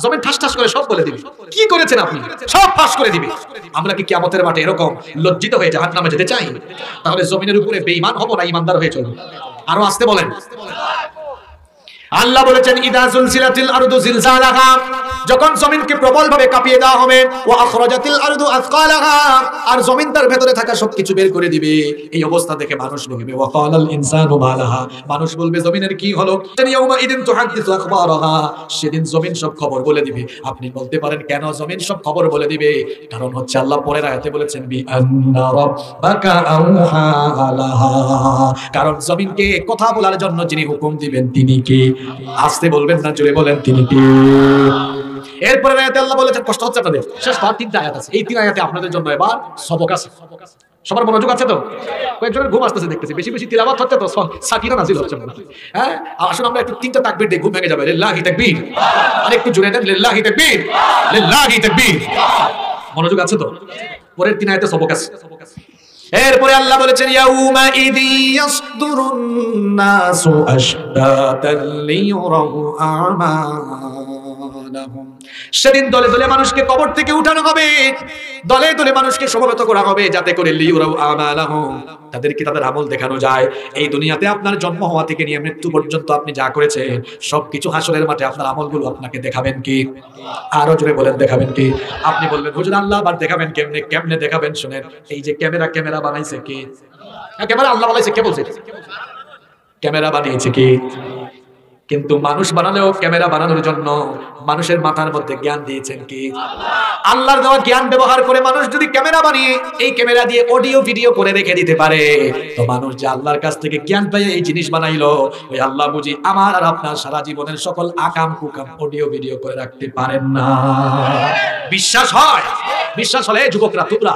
জমিন ঠাস ঠাস করে সব বলে দিবে কি করেছেন আপনি, সব ফাঁস করে দিবে। আমরা কি কিয়ামতের মাঠে এরকম লজ্জিত হয়ে জাহান্নামে যেতে চাই? তাহলে জমিনের উপরে বেঈমান হব না ঈমানদার হয়ে চলব? আরো আসতে বলেন। আল্লাহ বলেছেন, ইদা জুলজিলাতিল আরদু জিলজালাহা। যখন জমিনকে প্রবলভাবে কাঁপিয়ে দেওয়া হবে, ওয়া আখরাজাতিল আরদু আথকালাহা, আর জমিন তার ভেতরে থাকা সবকিছু বের করে দিবে। এই অবস্থা দেখে মানুষ বলবে, ওয়া ক্বালাল ইনসানু মা লাহা। মানুষ বলবে জমিনের কি হলো? ইয়াউমা ইদিন তুহাদ্দিসু আখবারাহা। সেদিন জমিন সব খবর বলে দিবে। আপনি বলতে পারেন, কেন জমিন সব খবর বলে দিবে? কারণ হচ্ছে আল্লাহ পরের আয়াতে বলেছেন, বি আন্না রাব্বাকা আওহা লাহা। কারণ জমিনকে কথা বলার জন্য যিনি হুকুম দিবেন তিনি কে? আসতে বলবেন না, জোরে বলেন, তিনি কে? এরপরে আয়াতে আল্লাহ বলেছেন, কষ্ট হচ্ছে আপনাদের, শেষ পাঁচ তিনটা আয়াত আছে। এই তিন আয়াতে আপনাদের জন্য এবার সবক আছে। সবার মনোযোগ আছে তো? কয়েকজনের ঘুম আসতেছে দেখতেছি, বেশি বেশি তিলাওয়াত হচ্ছে তো, সাকিনা নাজিল হচ্ছে। হ্যাঁ, আসুন আমরা একটু তিনটা তাকবীর দিয়ে ঘুম ভেঙে যাবে। লিল্লাহি তাকবীর। আর একটু জোরে দেন, লিল্লাহি তাকবীর, লিল্লাহি তাকবীর। মনোযোগ আছে তো? পরের তিন আয়াতে সবক আছে। এরপরে আল্লাহ বলেছেন, ইয়াউমা ইদি ইয়াসদুরুন নাসু আশতাতান লিয়ুরাউ আমালাহুম। সেদিন দলে দলে মানুষকে কবর থেকে উঠানো হবে, দলে দলে মানুষকে সমবেত করা হবে, যাতে করে লিয়ুরাউ আমালাহুম, তাদেরকে তাদের আমল দেখানো যায়। এই দুনিয়াতে আপনার জন্ম হওয়া থেকে নিয়ে মৃত্যু পর্যন্ত আপনি যা করেছেন সবকিছু হাসরের মাঠে আপনার আমলগুলো আপনাকে দেখাবেন কি? আরো জোরে বলেন, দেখাবেন কি? আপনি বলবেন, হুজুর আল্লাহ আবার দেখাবেন কেমনে? কেমনে দেখাবেন শুনেন। এই যে ক্যামেরা বানাইছে কে? ক্যামেরা আল্লাহ বানাইছে, কে বলছে? ক্যামেরা বানিয়েছে কে? কিন্তু মানুষ বানালেও ক্যামেরা বানানোর জন্য মানুষের মাথার মধ্যে জ্ঞান দিয়েছেন কি? আল্লাহর দেওয়া জ্ঞান ব্যবহার করে মানুষ যদি ক্যামেরা বানিয়ে এই ক্যামেরা দিয়ে অডিও ভিডিও করে রেখে দিতে পারে, তো মানুষ যে আল্লাহর কাছ থেকে জ্ঞান পেয়ে এই জিনিস বানাইলো, ওই আল্লাহ বুঝি আমার আর আপনার সারা জীবনের সকল আকাম কুকাম অডিও ভিডিও করে রাখতে পারেন না? বিশ্বাস হয়? বিশ্বাস হলে যুবকরা, তোমরা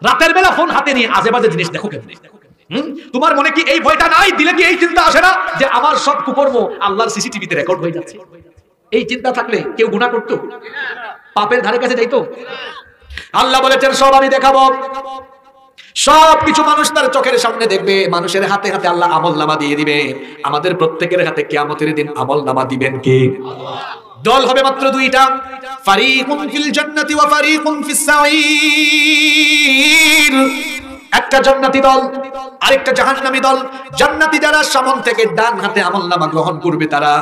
রাতের বেলা ফোন হাতে নিয়ে আজে বাজে জিনিস দেখো কেমনে? তোমার মনে কি এই ভয়টা নাই? দিলে কি এই চিন্তা আসে না যে আমার সব কুকর্ম আল্লাহর সিসিটিভিতে রেকর্ড হয়ে যাচ্ছে? এই চিন্তা থাকলে কেউ গুনাহ করতো? পাপের ধারে কাছে যাইতো? আল্লাহ বলেছেন, সব আমি দেখাবো। সবকিছু মানুষ তার চোখের সামনে দেখবে, মানুষের হাতে হাতে আল্লাহ আমলনামা দিয়ে দিবেন। আমাদের প্রত্যেকের হাতে কিয়ামতের দিন আমলনামা দিবেন কে? দল হবে মাত্র দুইটা, ফারিকুন ফিল জান্নাতি ওয়া ফারিকুন ফিস সাঈর। একটা জান্নাতি দল, আরেকটা জাহান্নামী দল। জান্নাতি যারা সামন থেকে ডান হাতে আমলনামা গ্রহণ করবে তারা,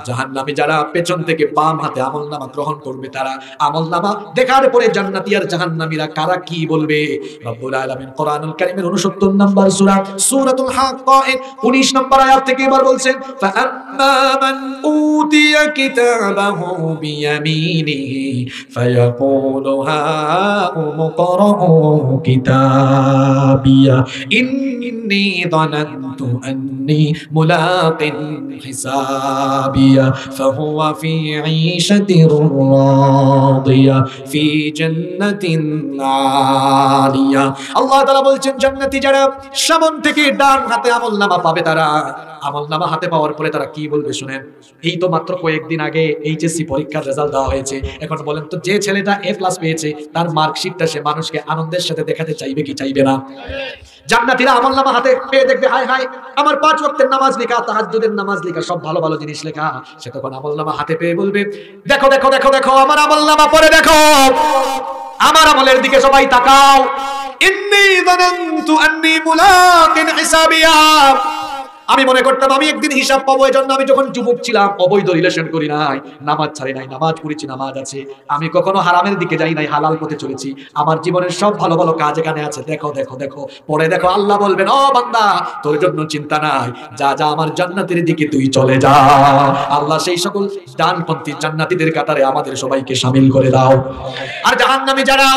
জাহান্নামী যারা পেছন থেকে বাম হাতে আমলনামা গ্রহণ করবে তারা। আমলনামা দেখার পরে জান্নাতি আর জাহান্নামীরা কারা কি বলবে? রব্বুল আলামিন কোরআনুল কারীমের 69 নম্বর সূরা সূরাতুল হাক্কা 19 নম্বর আয়াত থেকে এবার বলছেন, ফাআম্মা মান উতিয়া কিতাবাহু বিয়ামিনিহি ফায়াকুলু হাউমুকরাউ কিতাবিয়া ইন্নী যানানতু আন্নী মুলাকিন হিসাবিয়া ফাহুয়া ফি ঈশাতির রাদিয়া ফি জান্নাতিন আলিয়া। আল্লাহ তাআলা বলছেন জান্নাতি যারা সামন থেকে ডান হাতে আমলনামা পাবে তারা, আমলনামা হাতে পাওয়ার পরে তারা কি বলবে শুনেন। এই তো মাত্র কয়েকদিন আগে এইচএসসি পরীক্ষার রেজাল্ট দেওয়া হয়েছে। এখন বলেন তো, যে ছেলেটা এ প্লাস পেয়েছে তার মার্কশিটটা সে মানুষকে আনন্দের সাথে দেখাতে চাইবে কি চাইবে না? জান্নাতীরা আমলনামা হাতে পেয়ে দেখবে, হায় হায় আমার 5 ওয়াক্তের নামাজ লেখা, তাহাজ্জুদের নামাজ লেখা, সব ভালো ভালো জিনিস লেখা। সে তখন আমলনামা হাতে পেয়ে বলবে, দেখো দেখো দেখো দেখো আমার আমলনামা পড়ে দেখো, আমার আমলের দিকে সবাই তাকাও। ইন্নী যানানতু আন্নী মুলাকিন হিসাবিয়া, আমি মনে করতাম আমি একদিন হিসাব পাবো, এজন্য আমি যখন যুবক ছিলাম অবৈধ রিলেশন করি নাই, নামাজ ছাড়ি নাই, নামাজ পড়েছি, নামাজ আছে, আমি কখনো হারামের দিকে যাই নাই, হালাল পথে চলেছি, আমার জীবনের সব ভালো ভালো কাজ এখানে আছে, দেখো দেখো দেখো। পরে দেখো আল্লাহ বলবেন, ও বান্দা তোর জন্য চিন্তা নাই, যা যা আমার জান্নাতের দিকে তুই চলে যা। আল্লাহ সেই সকল ডানপন্থী জান্নাতীদের কাতারে আমাদের সবাইকে শামিল করে দাও। আর জাহান্নামী যারা,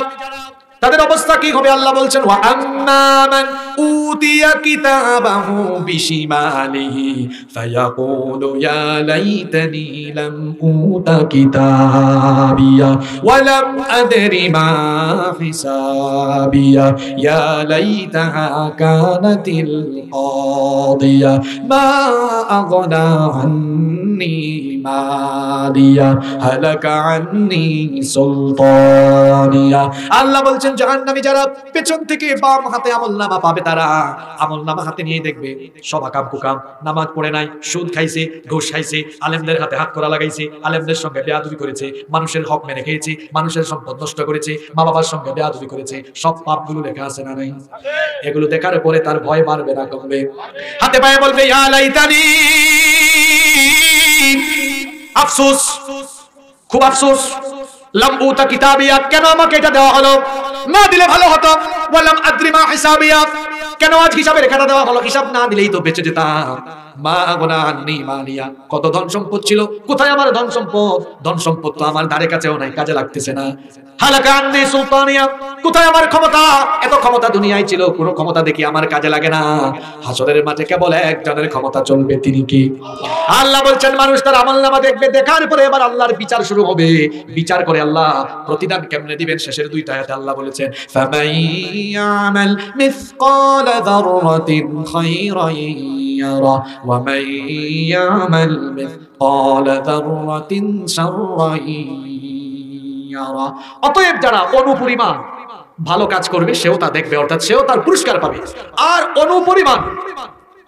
তাদের অবস্থা কি হবে? আল্লাহ বলছেন, ওয়া আম্মা মান উতিয়া কিতাবাহু বিশিমালিহি ফায়াকুলু ইয়া লাইতানি লাম উতা কিতাবিয়া ওয়া লাম আদরি মা হিসাবিয়া ইয়া লাইতাহা কানাতিল কাদিয়া মা আগনা আন্নি মালিয়া হালাকা আন্নি সুলতানিয়া। আল্লাহ বলছেন জাহান্নামী যারা পেছন থেকে বাম হাতে আমলনামা পাবে তারা আমলনামা হাতে নিয়ে দেখবে সব আকাম কুকাম, নামাজ পড়ে নাই, সুদ খাইছে, ঘুষ খাইছে, আলেমদের হাতে হাত করা লাগাইছে, আলেমদের সঙ্গে বেয়াদবি করেছে, মানুষের হক মেরে খেয়েছে, মানুষের সম্পদ নষ্ট করেছে, মা বাবার সঙ্গে বেয়াদবি করেছে, সব পাপগুলো লেখা আছে না নাই? এগুলো দেখার পরে তার ভয় বাড়বে না কমবে? হাতে পায়ে বলবে, ইয়া লাইতানি, আফসোস, খুব আফসোস, লাম উতা কিতাবিয়া, কেন আমাকে এটা দেওয়া হলো, না দিলে ভালো হতো, ওয়ালাম আদ্রি মা হিসাবিয়া, কেন আজ হিসাবের রেখাটা দেওয়া হলো, হিসাব না দিলেই তো বেঁচে যেতাম। মা গুনা আন্নি মালিয়া, কত ধন সম্পদ ছিল, কোথায় আমার ধন সম্পদ? ধন সম্পদ তো আমার ধারে কাছেও নাই, কাজে লাগতেছে না। হালাকা আন্নি সুলতানিয়া, কোথায় আমার ক্ষমতা? এত ক্ষমতা দুনিয়ায় ছিল, কোনো ক্ষমতা দেখি আমার কাজে লাগে না। হাসরের মাঠে কেবল একজনের ক্ষমতা চলবে, তিনি কি? আল্লাহ বলছেন মানুষ তার আমলনামা দেখবে, দেখার পরে এবার আল্লাহর বিচার শুরু হবে। বিচার করে আল্লাহ প্রতিদান কেমনে দিবেন শেষের দুইটা আয়াতে আল্লাহ বলেছেন, ফামাইয়ামাল মিসকালা যাররাতিন খায়রান ইয়ারা ওয়া মাইয়ামাল মিসকালা যাররাতিন শাররান ইয়ারা। অতএব যারা অনুপরিমাণ ভালো কাজ করবে সেও তা দেখবে, অর্থাৎ সেও তার পুরস্কার পাবে। আর অনুপরিমাণ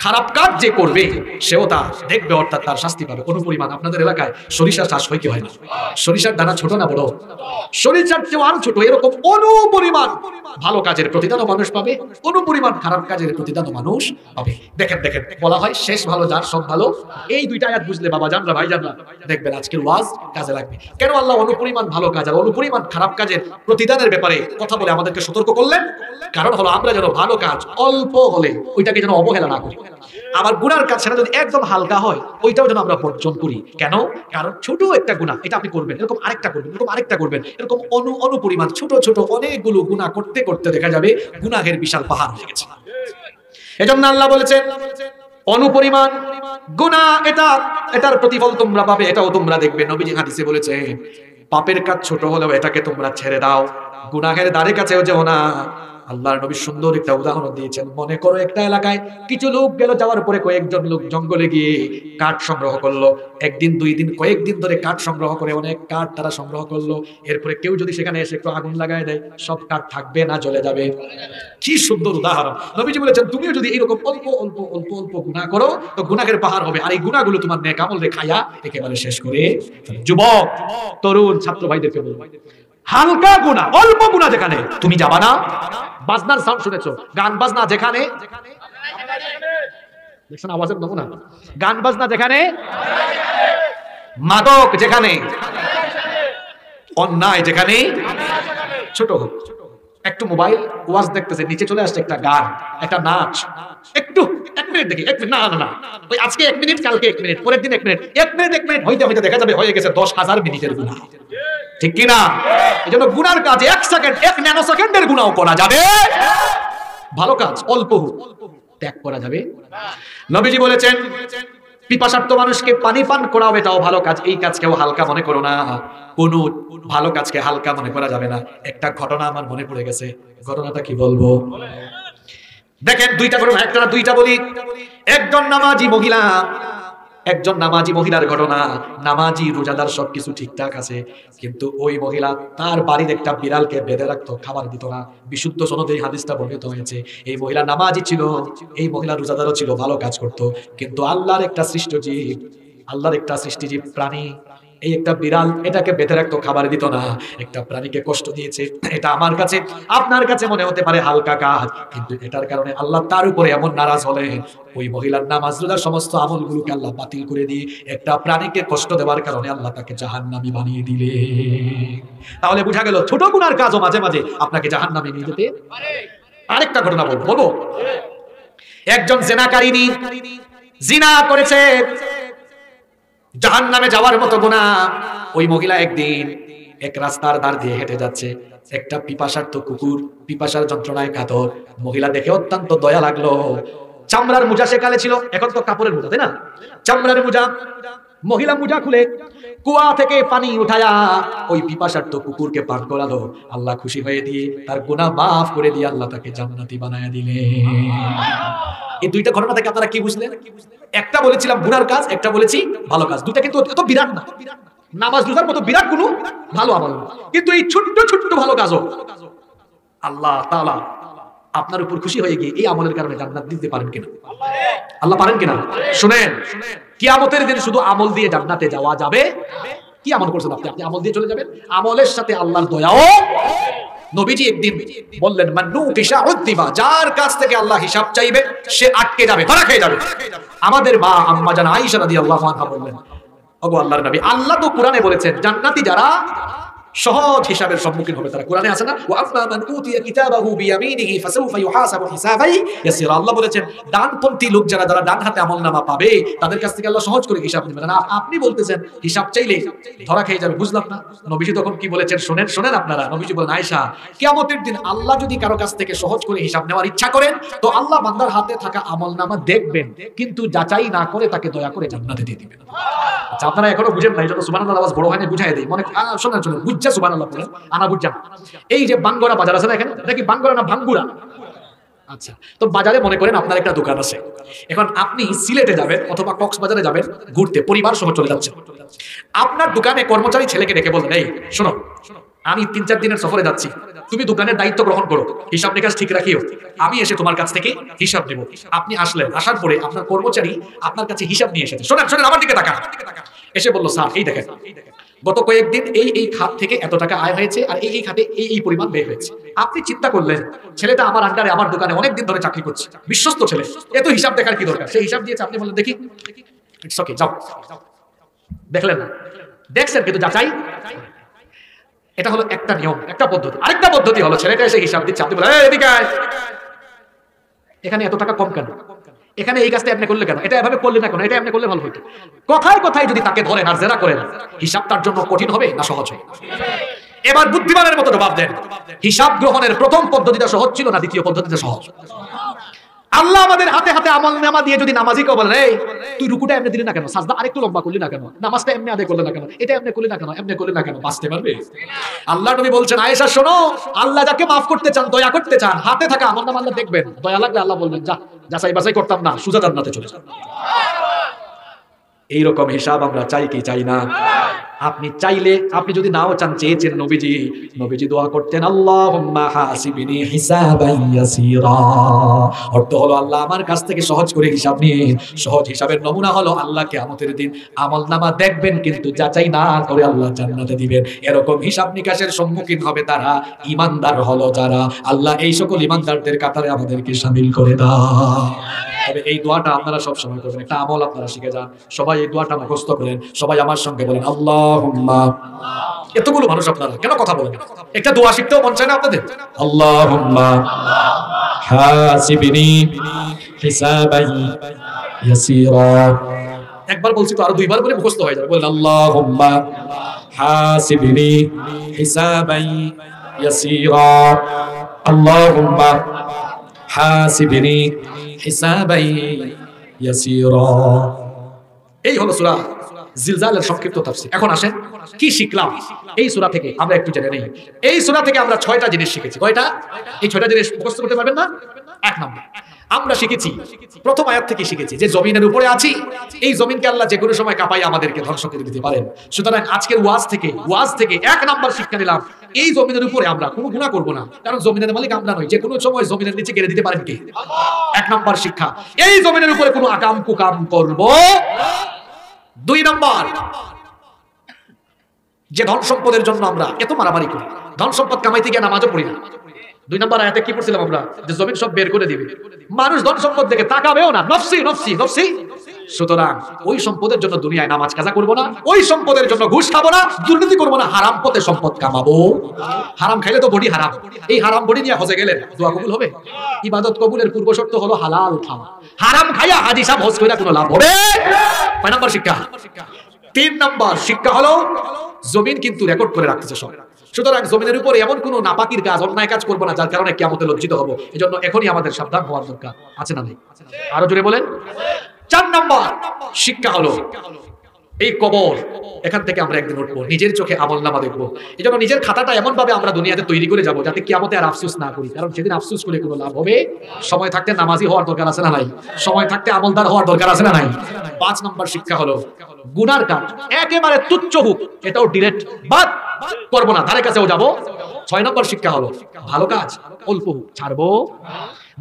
খারাপ কাজ যে করবে সেও তা দেখবে, অর্থাৎ তার শাস্তি পাবে। অনুপরিমাণ, আপনাদের এলাকায় সরিষা চাষ হয় কি হয় না? সরিষার দানা ছোট না বড়? সরিষার চেয়ে আরো ছোট। এরকম অনুপরিমাণ ভালো কাজের প্রতিদানও মানুষ পাবে, অনুপরিমাণ খারাপ কাজের প্রতিদানও মানুষ পাবে। দেখেন দেখেন, বলা হয় শেষ ভালো যার সব ভালো। এই দুইটা আয়াত বুঝলে বাবা জানরা ভাই জানরা দেখবেন আজকের ওয়াজ কাজে লাগবে। কেন আল্লাহ অনুপরিমাণ ভালো কাজ আর অনুপরিমাণ খারাপ কাজের প্রতিদানের ব্যাপারে কথা বলে আমাদেরকে সতর্ক করলেন? কারণ হলো আমরা যেন ভালো কাজ অল্প হলে ওইটাকে যেন অবহেলা না করি, আবার গুনার কাজ সেটা যদি একদম হালকা হয় ওইটাও যেন আমরা বর্জন করি। কেন? কারণ ছোট একটা গুনাহ, এটা আপনি করবেন, এরকম আরেকটা করবেন, এরকম আরেকটা করবেন, এরকম অনুপরিমাণ ছোট ছোট অনেকগুলো গুনাহ করতে করতে দেখা যাবে গুনাহের বিশাল পাহাড় হয়ে গেছে। এজন্য আল্লাহ বলেছেন অনুপরিমাণ গুনাহ এটার প্রতিফল তোমরা পাবে, এটাও তোমরা দেখবে। নবীজি হাদিসে বলেছেন পাপের কাজ ছোট হলেও এটাকে তোমরা ছেড়ে দাও, গুনাহের দ্বারে কাছেও যেও না, আল্লাহর নবী সুন্দর একটা উদাহরণ দিয়েছেন। মনে করো একটা এলাকায় কিছু লোক গেল, যাওয়ার পরে কয়েকজন লোক জঙ্গলে গিয়ে কাঠ সংগ্রহ করলো। একদিন দুই দিন কয়েকদিন ধরে কাঠ সংগ্রহ করে অনেক কাঠ তারা সংগ্রহ করলো। এরপরে কেউ যদি সেখানে এসে একটু আগুন লাগায় দেয়, সব কাঠ থাকবে না জ্বলে যাবে? কি সুন্দর উদাহরণ। নবীজি বলেছেন তুমিও যদি এরকম অল্প অল্প অল্প অল্প গুনাহ করো তো গুনাহের পাহাড় হবে, আর এই গুনাহগুলো তোমার নেক আমল রে খায়া একেবারে শেষ করে। যুবক তরুণ ছাত্র ভাইদেরকে বলবো, হালকা গুনাহ অল্প গুনাহ যেখানে তুমি যাবা না। বাজনার সাউন্ড শুনেছো? গান বাজনা যেখানে, দেখছেন আওয়াজের নমুনা, গান বাজনা যেখানে, মাদক যেখানে, অন্যায় যেখানে, ছোট হোক, একটু মোবাইল ওয়াজ দেখতেছে, নিচে চলে আসছে একটা গান, একটা নাচ, একটু 1 মিনিট দেখি, 1 মিনিট, না না না, ওই আজকে 1 মিনিট, কালকে 1 মিনিট, পরের দিন 1 মিনিট, 1 মিনিট 1 মিনিট হইতে হইতে দেখা যাবে হয়ে গেছে 10,000 মিনিটের গুনাহ। ঠিক কি না? এজন্য গুনার কাজে 1 সেকেন্ড 1 ন্যানো সেকেন্ডের গুনাহ করা যাবে, ভালো কাজ অল্প হোক ত্যাগ করা যাবে। নবীজি বলেছেন পিপাসার্ত মানুষকে পানি পান করাও এটাও ভালো কাজ, এই কাজকেও হালকা মনে করো না। কোন ভালো কাজকে হালকা মনে করা যাবে না। একটা ঘটনা আমার মনে পড়ে গেছে, ঘটনাটা কি বলবো দেখেন, দুইটা ঘটনা, একটা না দুইটা বলি। একজন নামাজি মহিলার ঘটনা। নামাজি রোজাদার সবকিছু ঠিকঠাক আছে, কিন্তু ওই মহিলা তার বাড়ির একটা বিড়ালকে বেঁধে রাখতো, খাবার দিত না। বিশুদ্ধ সনদে এই হাদিসটা বর্ণিত হয়েছে। এই মহিলা নামাজি ছিল, এই মহিলা রোজাদারও ছিল, ভালো কাজ করত, কিন্তু আল্লাহর একটা সৃষ্টি জীব প্রাণী, এই একটা বিড়াল, এটাকে বেঁধে রাখতো, খাবার দিত না, একটা প্রাণীকে কষ্ট দিয়েছে। এটা আমার কাছে আপনার কাছে মনে হতে পারে হালকা কাজ, কিন্তু এটার কারণে আল্লাহ তার উপরে এমন নারাজ হলেন, ওই মহিলার নামাজ রোজার সমস্ত আমলগুলোকে আল্লাহ বাতিল করে দিয়ে একটা প্রাণীকে কষ্ট দেওয়ার কারণে আল্লাহ তাকে জাহান্নামী বানিয়ে দিলেন। তাহলে বোঝা গেল ছোট গুনার কাজও মাঝে মাঝে আপনাকে জাহান্নামে নিয়ে যেতে পারে। আরেকটা ঘটনা বলবো। একজন জিনাকারিনী জিনা করেছে, জাহান্নামে যাওয়ার মতো গুনাহ। ওই মহিলা একদিন এক রাস্তার ধার দিয়ে হেঁটে যাচ্ছে, একটা পিপাসার্ত কুকুর পিপাসার যন্ত্রণায় কাতর। মহিলা দেখে অত্যন্ত দয়া লাগলো। চামড়ার মোজা সেকালে ছিল, এখন তো কাপড়ের মোজা, তাই না? চামড়ার মোজা, মহিলা মোজা খুলে কুয়া থেকে পানি উঠায়া ওই পিপাসার্ত কুকুরকে পান করালো। আল্লাহ খুশি হয়ে দিয়ে তার গুনাহ মাফ করে দিয়ে আল্লাহ তাকে জান্নাতি বানায়া দিলেন। এই দুইটা ঘটনা থেকে আপনারা কি বুঝলেন? একটা বলেছিলাম গুনার কাজ, একটা বলেছি ভালো কাজ। দুইটা কিন্তু এত বিরাট না, নামাজ রোজার মতো বিরাট কোনো ভালো আমল, কিন্তু এই ছোট্ট ছোট্ট ভালো কাজও আল্লাহ তাআলা আপনার উপর খুশি হয়ে গিয়ে এই আমলের কারণে জান্নাত দিতে পারেন কিনা? আল্লাহ পারেন কিনা? শুনেন, কিয়ামতের দিন শুধু আমল দিয়ে জান্নাতে যাওয়া যাবে? কি আমল করছেন আপনি আমল দিয়ে চলে যাবেন? আমলের সাথে আল্লাহর দয়াও। নবীজি একদিন বললেন মান্নুকিশা উদ্দিবা, যার কাছ থেকে আল্লাহ হিসাব চাইবে সে আটকে যাবে, ধরা খেয়ে যাবে। আমাদের মা আম্মা জান আয়েশা রাদিয়াল্লাহু আনহা বললেন, ওগো আল্লাহর নবী, আল্লাহ তো কোরআনে বলেছেন জান্নাতি যারা সহজ হিসাবের সম্মুখীন হবে তারা। কোরআনে আছে না, ওয়া আম্মা মান উতিয়া কিতাবাহু বিয়ামিনিহি ফাসাউফা ইউহাসাবু হিসাবান ইয়াসিরা। আল্লাহ বলেছেন ডানপন্থী লোক যারা ডান হাতে আমলনামা পাবে তাদের কাছ থেকে আল্লাহ সহজ করে হিসাব নেবেন। না আপনি বলতেছেন হিসাব চাইলে ধরা খেয়ে যাবে, বুঝলাম না। নবীজি তখন কি বলেছেন শুনেন আপনারা। নবীজি বলেন, আয়েশা, কিয়ামতের দিন আল্লাহ যদি কারো কাছ থেকে সহজ করে হিসাব নেওয়ার ইচ্ছা করেন তো আল্লাহ বান্দার হাতে থাকা আমলনামা দেখবেন, কিন্তু যাচাই না করে তাকে দয়া করে জান্নাতে দিয়ে দিবেন। আচ্ছা, আপনারা এখনো বুঝেন না, এই জন্য সুবহানাল্লাহ আওয়াজ বড় হয় না, বুঝাই দেই। মনে শুনেন বুঝছা সুবহানাল্লাহ বলেন, আনা বুঝছেন। এই যে বাঙ্গরা বাজার আছে না, এখানে নাকি বাঙ্গরা না ভাঙ্গুরা? আচ্ছা, তো বাজারে মনে করেন আপনার একটা দোকান আছে। এখন আপনি সিলেটে যাবেন অথবা কক্সবাজারে যাবেন ঘুরতে, পরিবার সহ চলে যাচ্ছেন। আপনার দোকানে কর্মচারী ছেলেকে ডেকে বললেন, এই শোনো, আমি 3-4 দিনের সফরে যাচ্ছি, তুমি দোকানের দায়িত্ব গ্রহণ করো, হিসাব নিকাশ ঠিক রাখিও, আমি এসে তোমার কাছ থেকে হিসাব নেব। আপনি আসলেন, আসার পরে আপনার কর্মচারী আপনার কাছে হিসাব নিয়ে এসেছে। শোনেন আমার দিকে তাকান। এসে বলল, স্যার এই দেখেন গত কয়েকদিন এই খাত থেকে এত টাকা আয় হয়েছে আর এই খাতে এই পরিমাণ ব্যয় হয়েছে। আপনি চিন্তা করলেন ছেলেটা আমার আন্ডারে আমার দোকানে অনেকদিন ধরে চাকরি করছে, বিশ্বস্ত ছেলে, এত হিসাব দেখার কি দরকার? সেই হিসাব দিয়েছে। আপনি বললেন, দেখি, ইটস ওকে, যাও। দেখলেন না, দেখছেন, কিন্তু যাচাই। এটা হলো একটা নিয়ম, একটা পদ্ধতি। আরেকটা পদ্ধতি হলো ছেলেটা এসে হিসাব দিচ্ছে, আপনি বলেন, এদিকে আয়, এখানে এত টাকা কম কেন, এখানে এই কাজটা আপনি করলে কেন, এটা এভাবে করলে না কেন, এটা আপনি করলে ভালো হতো। কথায় কথায় যদি তাকে ধরেন আর জেরা করেন, হিসাব তার জন্য কঠিন হবে না সহজ হবে? এবার বুদ্ধিমানের মতো জবাব দেন, হিসাব গ্রহণের প্রথম পদ্ধতিটা সহজ ছিল না দ্বিতীয় পদ্ধতিটা সহজ? আল্লাহ আমাদের হাতে হাতে আমলনামা দিয়ে যদি নামাজি কেউ বলেন, এই তুই রুকুটা এমনি দিলি না কেন, সাজদা আরেকটু লম্বা করলি না কেন, নামাজটা এমনি আদায় করলি না কেন, এটা এমনি করলি না কেন, এমনি করলি না কেন, বাঁচতে পারবে? আল্লাহ নবী বলছেন, আয়েশা শোনো, আল্লাহ যাকে মাফ করতে চান, দয়া করতে চান, হাতে থাকা আমলনামা আল্লাহ দেখবেন, দয়া লাগলে আল্লাহ বলবেন যা, যাচাই বাছাই করতাম না, সুজা জান্নাতে চলে যান। এইরকম হিসাব আমরা চাই কি চাই না? আপনি চাইলে, আপনি যদি নাও চান, চেয়েছেন, নবীজি দোয়া করতেন, আল্লাহুম্মা হাসিবনি হিসাবান ইয়াসীরা। অর্থ হলো, আল্লাহ আমার কাছ থেকে সহজ করে হিসাব নিন। সহজ হিসাবের নমুনা হলো, আল্লাহ কিয়ামতের দিন আমলনামা দেখবেন, কিন্তু যাচাই না করে আল্লাহ জান্নাতে দিবেন। এরকম হিসাব নিকাশের সম্মুখীন হবে তারা, ঈমানদার হলো যারা। আল্লাহ এই সকল ঈমানদারদের কাতারে আমাদেরকে শামিল করে দাও। তবে এই দোয়াটা আপনারা সব সময় করবেন, একটা আমল আপনারা শিখে যান, সবাই এই দোয়াটা মুখস্থ করেন, সবাই আমার সঙ্গে বলেন, আল্লাহুম্মা। এতগুলো মানুষ আপনারা কেন কথা বলেন? একটা দোয়া শিখতেও মন চায় না আপনাদের? আল্লাহুম্মা হাসিবনি হিসাবান ইয়াসীরা। একবার বলছি তো, আরো দুইবার বলে মুখস্থ হয়ে যাবে। বলেন, আল্লাহুম্মা হাসিবনি হিসাবান ইয়াসীরা, আল্লাহুম্মা হাসিবনি হিসাবান ইয়াসীরা। এই হলো সূরা জিলজালের সংক্ষিপ্ত তাফসীর। এখন আসেন, কি শিখলাম এই সূরা থেকে? আমরা একটু জেনে নেই। এই সূরা থেকে আমরা 6টা জিনিস শিখেছি। কয়টা? এই 6টা জিনিস মুখস্থ করতে পারবেন না? এক নম্বর, আমরা শিখেছি, প্রথম আয়াত থেকে শিখেছি যে জমিনের উপরে আছি, এই জমিনকে আল্লাহ যে কোনো সময় কাঁপাই আমাদেরকে ধ্বংস করে দিতে পারেন। সুতরাং আজকের ওয়াজ থেকে এক নাম্বার শিক্ষা নিলাম, এই জমিনের উপরে আমরা কোনো গুনাহ করব না, কারণ জমিনের মালিক আমরা নই। যে কোনো সময় জমিনের নিচে গেড়ে দিতে পারেন কে? এক নাম্বার শিক্ষা, এই জমিনের উপরে কোনো আকাম কুকাম করব। দুই নাম্বার, যে ধন সম্পদের জন্য আমরা এত মারামারি করি, ধন সম্পদ কামাইতে গিয়ে নামাজও পড়ি না। 2 নম্বর আয়াতে কি পড়ছিলাম আমরা? যে জমিন সব বের করে দিবে, মানুষ ধন সম্পদ দেখে তাকাবেও না, নফসি নফসি নফসি। সুতরাং ওই সম্পদের জন্য দুনিয়ায় নামাজ কাজা করব না, ওই সম্পদের জন্য ঘুষ খাবো না, দুর্নীতি করব না, হারাম পথে সম্পদ কামাবো। হারাম খাইলে তো বডি হারাম, এই হারাম বডি নিয়ে হজে গেলেন দোয়া কবুল হবে? ইবাদত কবুলের পূর্ব শর্ত হলো হালাল খাওয়া। হারাম খাইয়া হাজি সাহেব হজ কইরা কোনো লাভ হবে? 5 নম্বর শিক্ষা। 3 নম্বর শিক্ষা হলো, জমিন কিন্তু রেকর্ড করে রাখতেছে সব। সুতরাং জমিনের উপরে এমন কোনো নাপাকির কাজ, অন্যায় কাজ করবো না যার কারণে কিয়ামতে লজ্জিত হব। এজন্য এখনই আমাদের সাবধান হওয়ার দরকার আছে না নেই? আরো জোরে বলেন। 4 নম্বর শিক্ষা হলো, এই কবর, এখান থেকে আমরা একদিন উঠবো, নিজের চোখে আমলনামা দেখবো। এজন্য নিজের খাতাটা এমন ভাবে আমরা দুনিয়াতে তৈরি করে যাব যাতে কিয়ামতে আর আফসোস না করি, কারণ সেদিন আফসোস করে কোনো লাভ হবে? সময় থাকতে নামাজি হওয়ার দরকার আছে না নাই? সময় থাকতে আমলদার হওয়ার দরকার আছে না নাই? 5 নম্বর শিক্ষা হলো, গুনার কাজ একেবারে তুচ্ছ হোক, এটাও ডিরেক্ট বাদ করবো না, ধারে কাছেও যাবো। 6 নম্বর শিক্ষা হলো, ভালো কাজ অল্প হোক ছাড়বো।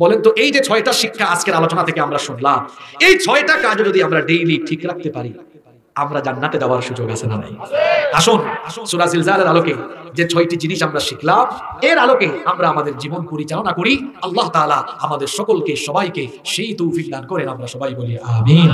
বলেন তো, এই যে 6টা শিক্ষা আজকের আলোচনা থেকে আমরা শুনলাম, এই 6টা কাজ যদি আমরা ডেইলি ঠিক রাখতে পারি, আমরা জান্নাতে যাওয়ার সুযোগ আছে না নাই? আসুন সূরা জিলজালের আলোকে যে 6টি জিনিস আমরা শিখলাম, এর আলোকে আমরা আমাদের জীবন পরিচালনা করি। আল্লাহ তাআলা আমাদের সকলকে, সবাইকে সেই তৌফিক দান করেন। আমরা সবাই বলি আমিন।